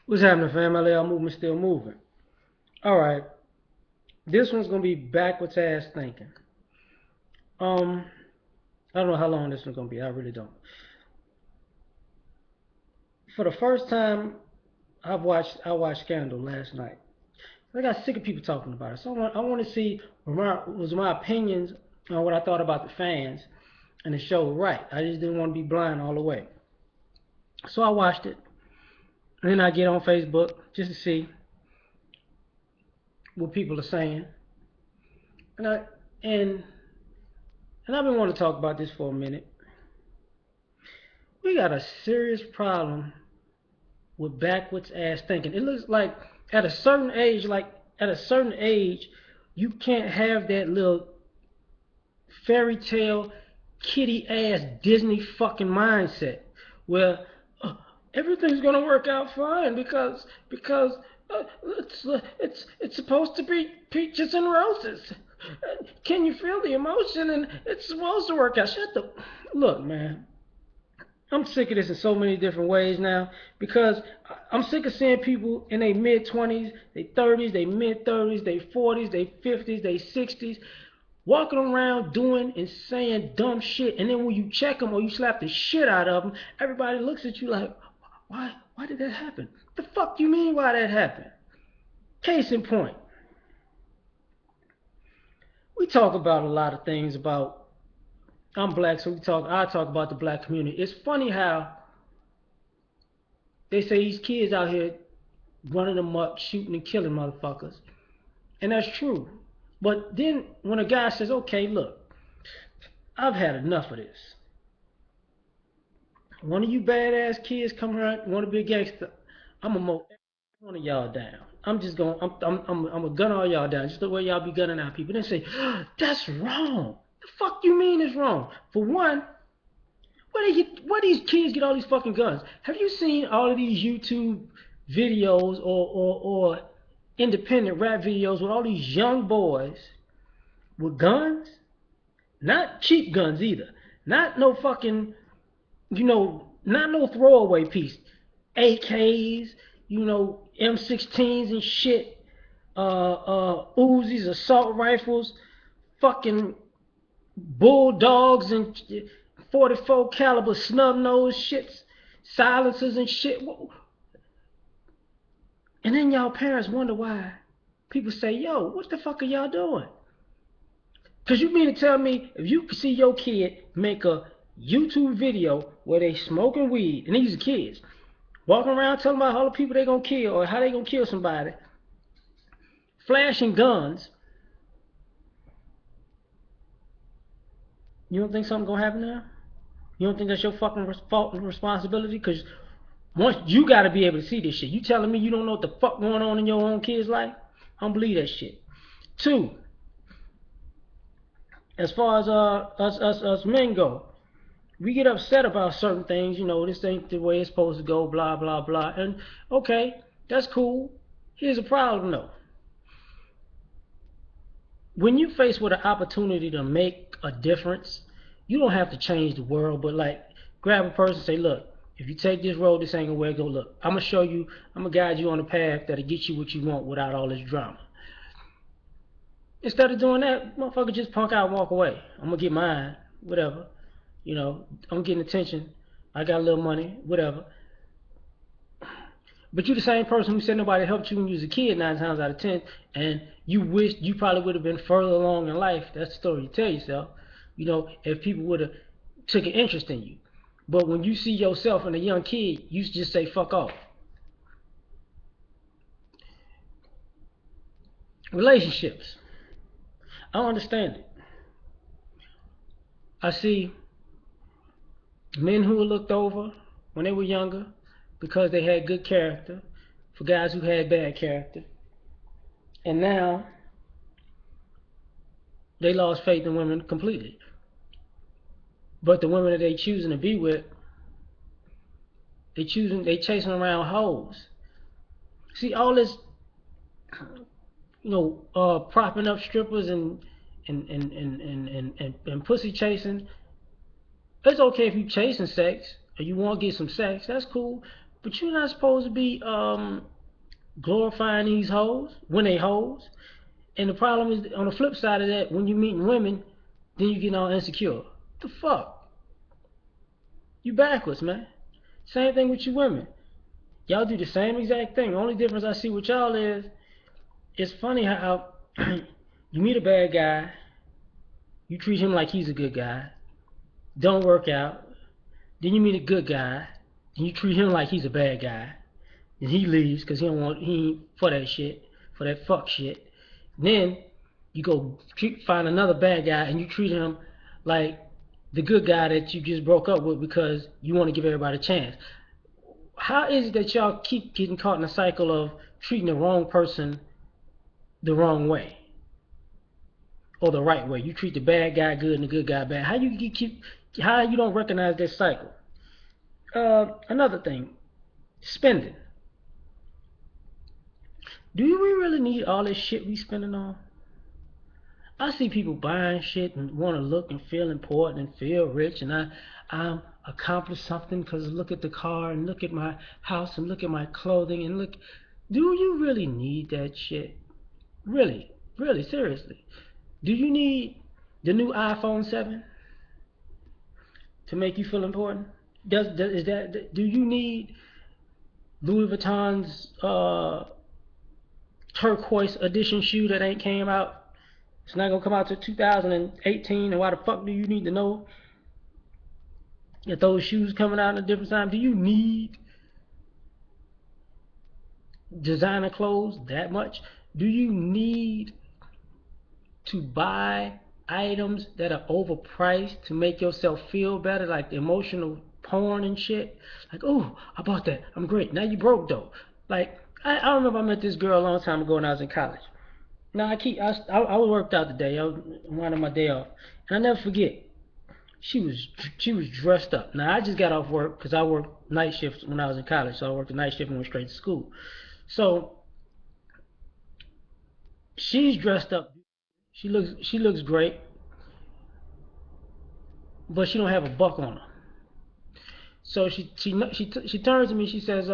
What's happening, fam? L.A.R movement still moving. All right, this one's gonna be backwards ass thinking. Um, I don't know how long this one's gonna be. I really don't. For the first time, I watched Scandal last night. I got sick of people talking about it, so I want to see was my opinions on what I thought about the fans and the show right. I just didn't want to be blind all the way. So I watched it, and then I get on Facebook just to see what people are saying, and I and and I've been wanting to talk about this for a minute. We got a serious problem with backwards ass thinking. It looks like at a certain age, you can't have that little fairy tale kitty ass Disney fucking mindset where uh, everything's gonna work out fine because it's supposed to be peaches and roses. Can you feel the emotion? And it's supposed to work out. Shut the look, man. I'm sick of this in so many different ways now because I'm sick of seeing people in their mid 20s, their 30s, their mid 30s, their 40s, their 50s, their 60s walking around doing and saying dumb shit, and then when you check them or you slap the shit out of them, everybody looks at you like, why did that happen? The fuck you mean why that happened? Case in point, we talk about a lot of things about. I'm black, so I talk about the black community. It's funny how they say these kids out here running them up, shooting and killing motherfuckers. And that's true. But then when a guy says, okay, look, I've had enough of this. One of you badass kids come around, want to be a gangster, I'm gonna mow every one of y'all down. I'm just gonna, I'm gonna gun all y'all down, just the way y'all be gunning out people. Then say, that's wrong. The fuck you mean is wrong? For one, where these kids get all these fucking guns? Have you seen all of these YouTube videos or independent rap videos with all these young boys with guns? Not cheap guns either. Not no fucking, not no throwaway piece. AKs, M16s and shit, Uzis, assault rifles, fucking bulldogs and 44 caliber snub nose shits, silencers and shit. And then y'all parents wonder why people say, yo, what the fuck are y'all doing? Because you mean to tell me if you see your kid make a YouTube video where they smoking weed, and these are kids, walking around telling about all the people they gonna kill or how they gonna kill somebody, flashing guns, you don't think something gonna happen there? You don't think that's your fucking fault and responsibility? Because once you gotta be able to see this shit. You telling me you don't know what the fuck going on in your own kid's life? I don't believe that shit. Two, as far as us men go, we get upset about certain things. This ain't the way it's supposed to go. Blah blah blah. And okay, that's cool. Here's a problem though. When you face with an opportunity to make a difference, you don't have to change the world, but like grab a person and say, look, if you take this road, this ain't gonna where it go. Look, I'm gonna show you, I'm gonna guide you on a path that'll get you what you want without all this drama. Instead of doing that, motherfucker just punk out and walk away. I'm gonna get mine, whatever. I'm getting attention. I got a little money, whatever. But you the same person who said nobody helped you when you was a kid 9 times out of 10, and you wish you probably would have been further along in life. That's the story you tell yourself. If people would have took an interest in you. But when you see yourself and a young kid, you just say fuck off. Relationships. I don't understand it. I see men who were looked over when they were younger because they had good character for guys who had bad character. And now they lost faith in women completely. But the women that they choosing to be with, they chasing around hoes. See all this, propping up strippers and pussy chasing. It's okay if you chasing sex or you want to get some sex. That's cool. But you're not supposed to be glorifying these hoes when they hoes. And the problem is, on the flip side of that, when you meet women, then you get all insecure. The fuck? You backwards, man. Same thing with you women. Y'all do the same exact thing. The only difference I see with y'all is, it's funny how you meet a bad guy, you treat him like he's a good guy, don't work out. Then you meet a good guy, and you treat him like he's a bad guy. And he leaves because he ain't for that shit, for that fuck shit. Then you go find another bad guy and you treat him like the good guy that you just broke up with because you want to give everybody a chance. How is it that y'all keep getting caught in a cycle of treating the wrong person the wrong way or the right way? You treat the bad guy good and the good guy bad. How you don't recognize that cycle? Another thing, spending. Do we really need all this shit we spending on? I see people buying shit and want to look and feel important and feel rich, and I'm accomplished something because look at the car and look at my house and look at my clothing and look. Do you really need that shit? Really, really, seriously. Do you need the new iPhone 7 to make you feel important? Do you need Louis Vuitton's turquoise edition shoe that ain't came out? It's not gonna come out till 2018, and why the fuck do you need to know that those shoes coming out at a different time? Do you need designer clothes that much? Do you need to buy items that are overpriced to make yourself feel better, like the emotional porn and shit? Like, oh, I bought that, I'm great. Now you broke though. Like, I remember I met this girl a long time ago when I was in college. Now I worked out today. I was one of my day off, and I never forget. She was dressed up. Now I just got off work because I worked night shifts when I was in college, so I worked the night shift and went straight to school. So she's dressed up. She looks great, but she don't have a buck on her. So she turns to me. She says,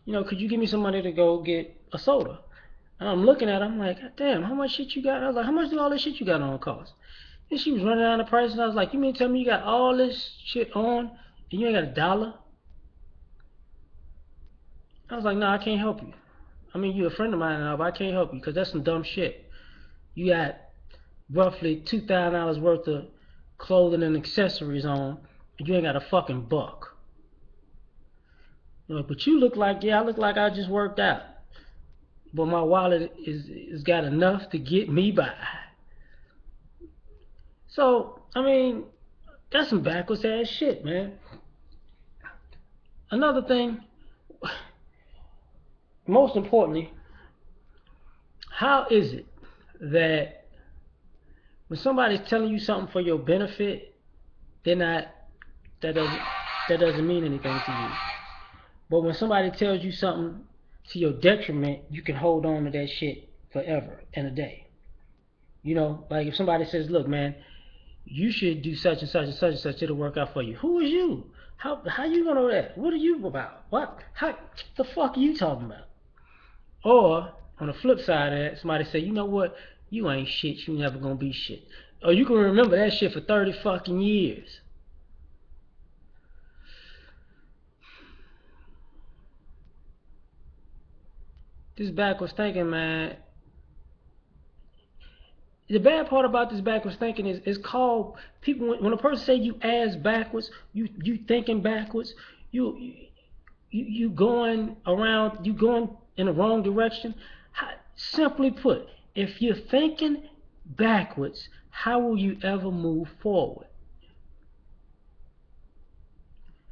could you give me some money to go get a soda? And I'm looking at her. I'm like, damn, how much shit you got? I was like, how much do all this shit you got on cost? And she was running down the price, and I was like, you mean to tell me you got all this shit on and you ain't got a dollar? I was like, no, I can't help you. I mean, you're a friend of mine now, but I can't help you because that's some dumb shit. You got roughly $2,000 worth of clothing and accessories on, and you ain't got a fucking buck. But you look like, yeah, I look like I just worked out. But my wallet is got enough to get me by. So, I mean, that's some backwards ass shit, man. Another thing, most importantly, how is it that when somebody's telling you something for your benefit, they're not that doesn't mean anything to you. But when somebody tells you something to your detriment, you can hold on to that shit forever and a day. Like if somebody says, look, man, you should do such and such and such and such, it'll work out for you. Who is you? How you gonna know that? What are you about? What? How the fuck are you talking about? Or on the flip side of that, somebody say, you know what? You ain't shit. You never gonna be shit. Or you can remember that shit for 30 fucking years. This backwards thinking, man. The bad part about this backwards thinking is it's called people. When a person say you ass backwards, you thinking backwards, you you going around, you going in the wrong direction. Simply put, if you're thinking backwards, how will you ever move forward?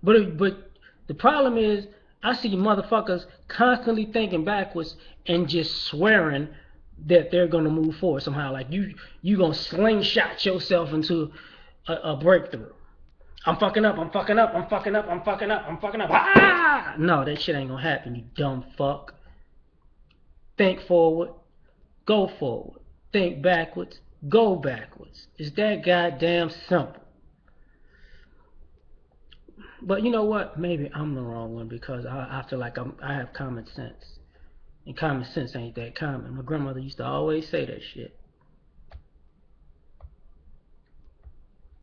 But the problem is, I see motherfuckers constantly thinking backwards and just swearing that they're gonna move forward somehow. Like you gonna slingshot yourself into a breakthrough. I'm fucking up. I'm fucking up. I'm fucking up. I'm fucking up. I'm fucking up. Ah! No, that shit ain't gonna happen. You dumb fuck. Think forward. Go forward. Think backwards. Go backwards. It's that goddamn simple. But you know what? Maybe I'm the wrong one because I feel like I have common sense. And common sense ain't that common. My grandmother used to always say that shit.